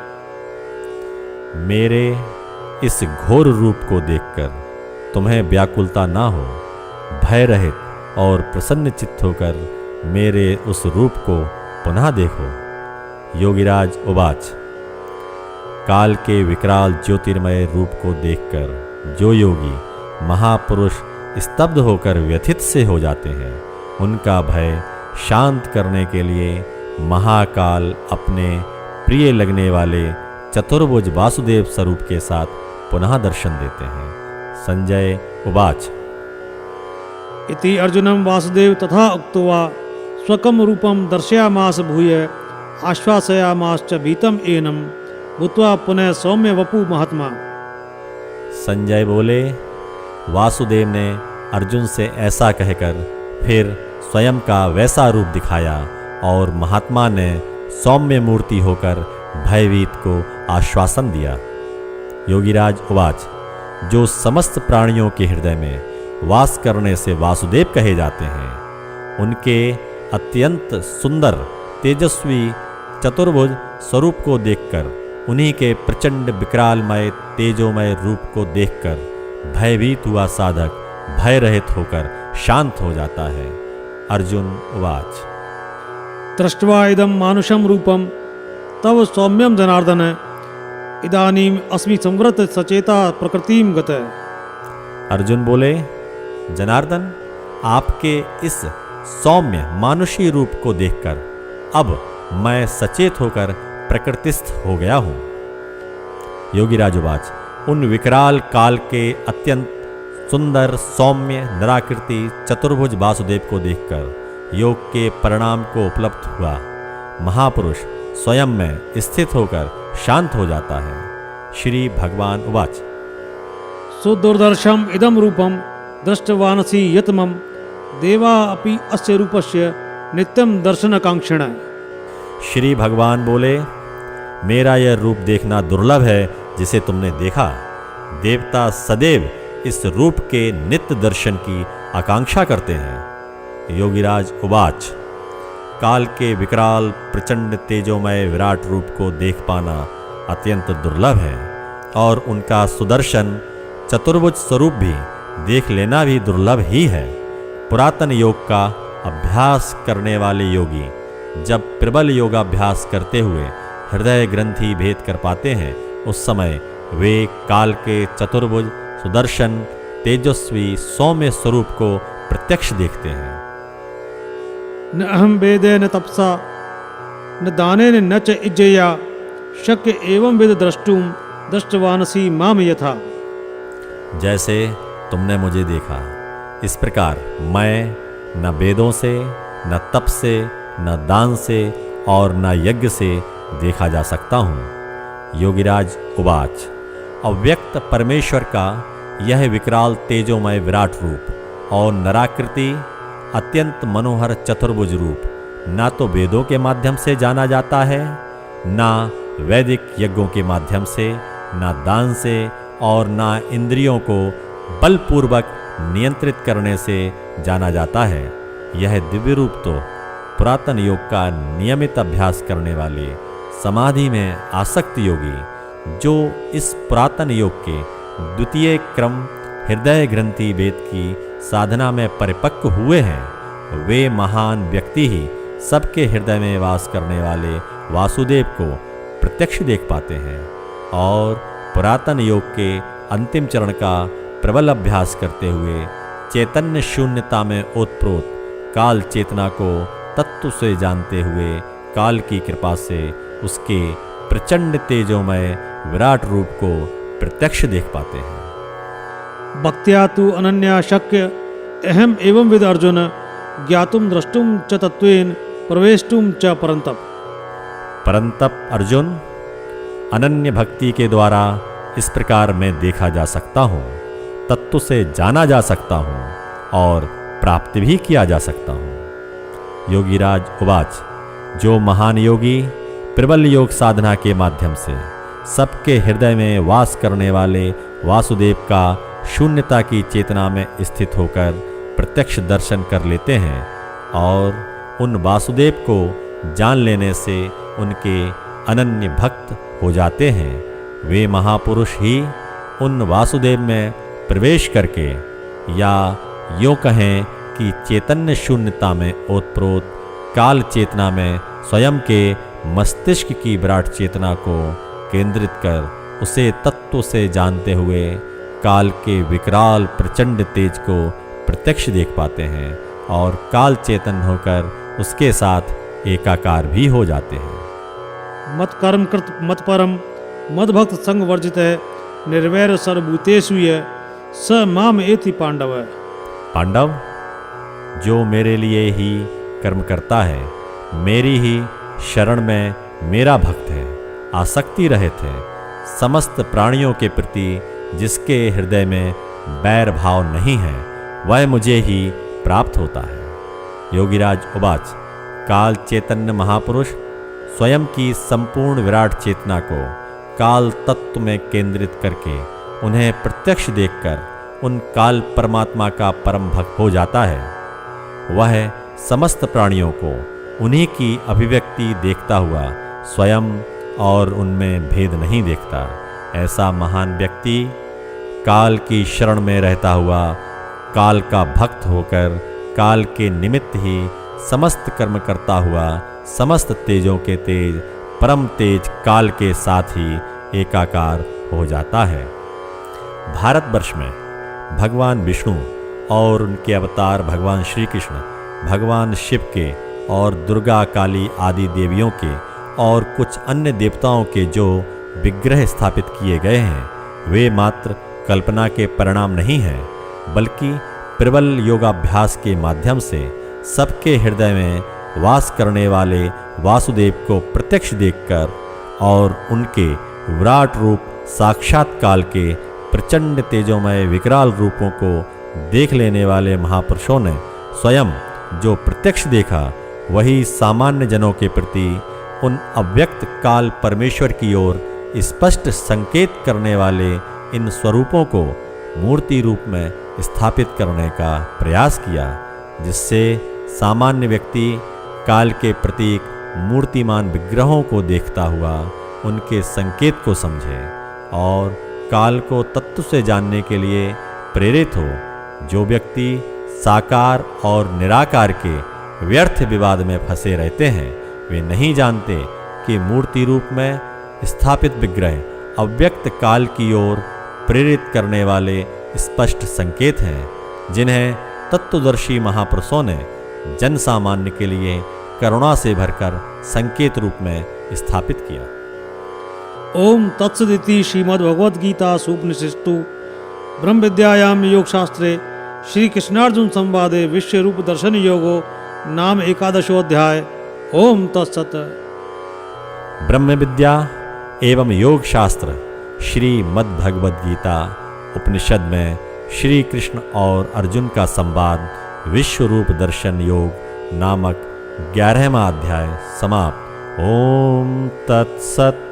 A: मेरे इस घोर रूप को देखकर तुम्हें व्याकुलता ना हो, भय रहित और प्रसन्न चित्त होकर मेरे उस रूप को पुनः देखो। योगीराज उवाच। काल के विकराल ज्योतिर्मय रूप को देखकर जो योगी महापुरुष स्तब्ध होकर व्यथित से हो जाते हैं, उनका भय शांत करने के लिए महाकाल अपने प्रिय लगने वाले चतुर्भुज वासुदेव स्वरूप के साथ पुनः दर्शन देते हैं। संजय उवाच।
B: इति अर्जुनम वासुदेव तथा उक्त्वा स्वकम रूपम दर्शयामास भूय आश्वासयामाश्च भीतम एनम भूत्वा पुनः सौम्य वपु महात्मा।
A: संजय बोले, वासुदेव ने अर्जुन से ऐसा कहकर फिर स्वयं का वैसा रूप दिखाया और महात्मा ने सौम्य मूर्ति होकर भयभीत को आश्वासन दिया। योगीराज उवाच। जो समस्त प्राणियों के हृदय में वास करने से वासुदेव कहे जाते हैं, उनके अत्यंत सुंदर तेजस्वी चतुर्भुज स्वरूप को देखकर, उन्हीं के प्रचंड विकरालमय तेजोमय रूप को देखकर भयभीत हुआ साधक भय रहित होकर शांत हो जाता है। अर्जुन उवाच।
B: दृष्ट्वा इदम मानुषम रूपम तव सौम्यम जनार्दन इदानीम अस्मि संवृत सचेता प्रकृतिम गत।
A: अर्जुन बोले, जनार्दन, आपके इस सौम्य मानुषी रूप को देखकर अब मैं सचेत होकर प्रकृतिस्थ हो गया हूँ। योगीराज उवाच। उन विकराल काल के अत्यंत सुंदर सौम्य निराकृति चतुर्भुज वासुदेव को देखकर योग के परिणाम को उपलब्ध हुआ महापुरुष स्वयं में स्थित होकर शांत हो जाता है। श्री भगवान उवाच।
B: सुदुर्दर्शम इदम रूपम दृष्टवानसी यतमम देवा अपि अस्य रूपस्य नित्यम दर्शनकांक्षण।
A: श्री भगवान बोले, मेरा यह रूप देखना दुर्लभ है जिसे तुमने देखा। देवता सदैव इस रूप के नित्य दर्शन की आकांक्षा करते हैं। योगीराज उवाच। काल के विकराल प्रचंड तेजोमय विराट रूप को देख पाना अत्यंत दुर्लभ है और उनका सुदर्शन चतुर्भुज स्वरूप भी देख लेना भी दुर्लभ ही है। पुरातन योग का अभ्यास करने वाले योगी जब प्रबल योगाभ्यास करते हुए हृदय ग्रंथि भेद कर पाते हैं, उस समय वे काल के चतुर्भुज सुदर्शन तेजस्वी सौम्य स्वरूप को प्रत्यक्ष देखते हैं।
B: न अहम वेदे न तपसा न दानेन न च इज्जया शक्य एवं वेद द्रष्टुम दृष्टवानसी माम यथा।
A: जैसे तुमने मुझे देखा, इस प्रकार मैं न वेदों से, न तप से, न दान से और न यज्ञ से देखा जा सकता हूँ। योगीराज उवाच। अव्यक्त परमेश्वर का यह विकराल तेजोमय विराट रूप और नराकृति अत्यंत मनोहर चतुर्भुज रूप ना तो वेदों के माध्यम से जाना जाता है, ना वैदिक यज्ञों के माध्यम से, ना दान से और ना इंद्रियों को बलपूर्वक नियंत्रित करने से जाना जाता है। यह दिव्य रूप तो पुरातन योग का नियमित अभ्यास करने वाले समाधि में आसक्त योगी जो इस पुरातन योग के द्वितीय क्रम हृदय ग्रंथि भेद की साधना में परिपक्व हुए हैं, वे महान व्यक्ति ही सबके हृदय में वास करने वाले वासुदेव को प्रत्यक्ष देख पाते हैं और पुरातन योग के अंतिम चरण का प्रबल अभ्यास करते हुए चैतन्य शून्यता में ओतप्रोत काल चेतना को तत्व से जानते हुए काल की कृपा से उसके प्रचंड तेजोमय विराट रूप को प्रत्यक्ष देख पाते हैं।
B: भक्त्या तु अनन्या शक्य अहम एवं विद अर्जुन ज्ञातुम द्रष्टुम च तत्वेन प्रवेष्टुम च परंतप।
A: परंतप अर्जुन, अनन्य भक्ति के द्वारा इस प्रकार मैं देखा जा सकता हूँ, तत्व से जाना जा सकता हूँ और प्राप्त भी किया जा सकता हूँ। योगीराज उवाच, जो महान योगी प्रबल योग साधना के माध्यम से सबके हृदय में वास करने वाले वासुदेव का शून्यता की चेतना में स्थित होकर प्रत्यक्ष दर्शन कर लेते हैं और उन वासुदेव को जान लेने से उनके अनन्य भक्त हो जाते हैं, वे महापुरुष ही उन वासुदेव में प्रवेश करके, या यूँ कहें कि चैतन्य शून्यता में ओतप्रोत काल चेतना में स्वयं के मस्तिष्क की विराट चेतना को केंद्रित कर उसे तत्व से जानते हुए काल के विकराल प्रचंड तेज को प्रत्यक्ष देख पाते हैं और काल चेतन होकर उसके साथ एकाकार भी हो जाते हैं।
B: मत कर्म कृत मत परम मद भक्त संग वर्जित है निर्वैर सर्वभूतेषु स माम एति पांडव।
A: पांडव, जो मेरे लिए ही कर्म करता है, मेरी ही शरण में मेरा भक्त है, आसक्ति रहित है, समस्त प्राणियों के प्रति जिसके हृदय में बैर भाव नहीं है, वह मुझे ही प्राप्त होता है। योगीराज उवाच, काल चैतन्य महापुरुष स्वयं की संपूर्ण विराट चेतना को काल तत्व में केंद्रित करके उन्हें प्रत्यक्ष देखकर उन काल परमात्मा का परम भक्त हो जाता है। वह समस्त प्राणियों को उन्हीं की अभिव्यक्ति देखता हुआ स्वयं और उनमें भेद नहीं देखता। ऐसा महान व्यक्ति काल की शरण में रहता हुआ काल का भक्त होकर काल के निमित्त ही समस्त कर्म करता हुआ समस्त तेजों के तेज परम तेज काल के साथ ही एकाकार हो जाता है। भारतवर्ष में भगवान विष्णु और उनके अवतार भगवान श्री कृष्ण, भगवान शिव के और दुर्गा काली आदि देवियों के और कुछ अन्य देवताओं के जो विग्रह स्थापित किए गए हैं, वे मात्र कल्पना के परिणाम नहीं हैं, बल्कि प्रबल योगाभ्यास के माध्यम से सबके हृदय में वास करने वाले वासुदेव को प्रत्यक्ष देखकर और उनके विराट रूप साक्षात काल के प्रचंड तेजोमय विकराल रूपों को देख लेने वाले महापुरुषों ने स्वयं जो प्रत्यक्ष देखा, वही सामान्य जनों के प्रति उन अव्यक्त काल परमेश्वर की ओर स्पष्ट संकेत करने वाले इन स्वरूपों को मूर्ति रूप में स्थापित करने का प्रयास किया, जिससे सामान्य व्यक्ति काल के प्रतीक मूर्तिमान विग्रहों को देखता हुआ उनके संकेत को समझे और काल को तत्व से जानने के लिए प्रेरित हो। जो व्यक्ति साकार और निराकार के व्यर्थ विवाद में फंसे रहते हैं, वे नहीं जानते कि मूर्ति रूप में स्थापित विग्रह अव्यक्त काल की ओर प्रेरित करने वाले स्पष्ट संकेत हैं, जिन्हें तत्वदर्शी महापुरुषों ने जन सामान्य के लिए करुणा से भरकर संकेत रूप में स्थापित किया।
B: ओम तत्सदिति श्रीमद्भगवद्गीता सूपनिषत्सु ब्रह्म विद्यायाम योग शास्त्रे श्री कृष्णार्जुन संवादे विश्व रूप दर्शन योगो नाम 11 अध्याय। ओम तत्सत।
A: ब्रह्म विद्या एवं योग शास्त्र श्रीमद् भगवद गीता उपनिषद में श्री कृष्ण और अर्जुन का संवाद विश्व रूप दर्शन योग नामक 11वां अध्याय समाप्त। ओम तत्सत।